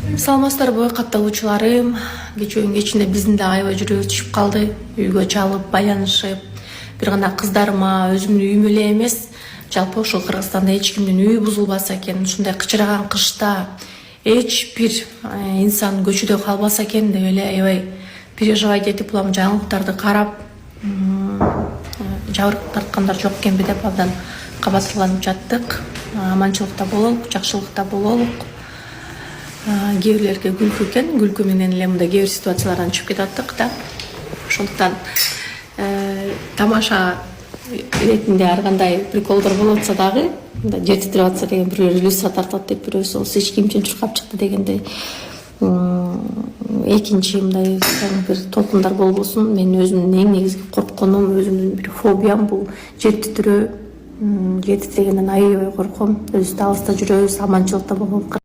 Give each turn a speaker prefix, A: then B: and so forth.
A: Саламатсыздарбы катталуучуларым. Кечүүнүн кечинде биздин да аябай жүрөгүбүз түшүп калды. Үйгө чалып, байланышып, бир гана кыздарыма, өзүмдүн үйүм эле эмес, жалпы ушул Кыргызстанда эч кимдин үйү бузулбаса экен, ушундай кычыраган кышта эч бир инсан көчөдө калбаса экен деп эле аябай переживать этип, улам жаңылыктарды карап, жабыркап тарткандар жок экенби деп абдан кабатырланып жаттык. Аманчылыкта бололук, жакшылыкта бололук. Кээ бирлерге күлкү экен, күлкү менен эле мындай кээ бир ситуациялардан чыгып кетип аттык да. Ошондуктан тамаша иретинде ар кандай приколдор болуп атса дагы, мындай жер титирип атса деген бирөө иллюзия тартат деп, бирөөсү болсо эч ким үчүн чуркап чыкты дегендей. Экинчи мындай бир толкундар болбосун. Мен өзүмдүн эң негизги коркконум, өзүмдүн бир фобиям бул жер титирөө. Жер титирегенден аябай корком. Өзүбүз алыста жүрөбүз, аманчылыкта бололук.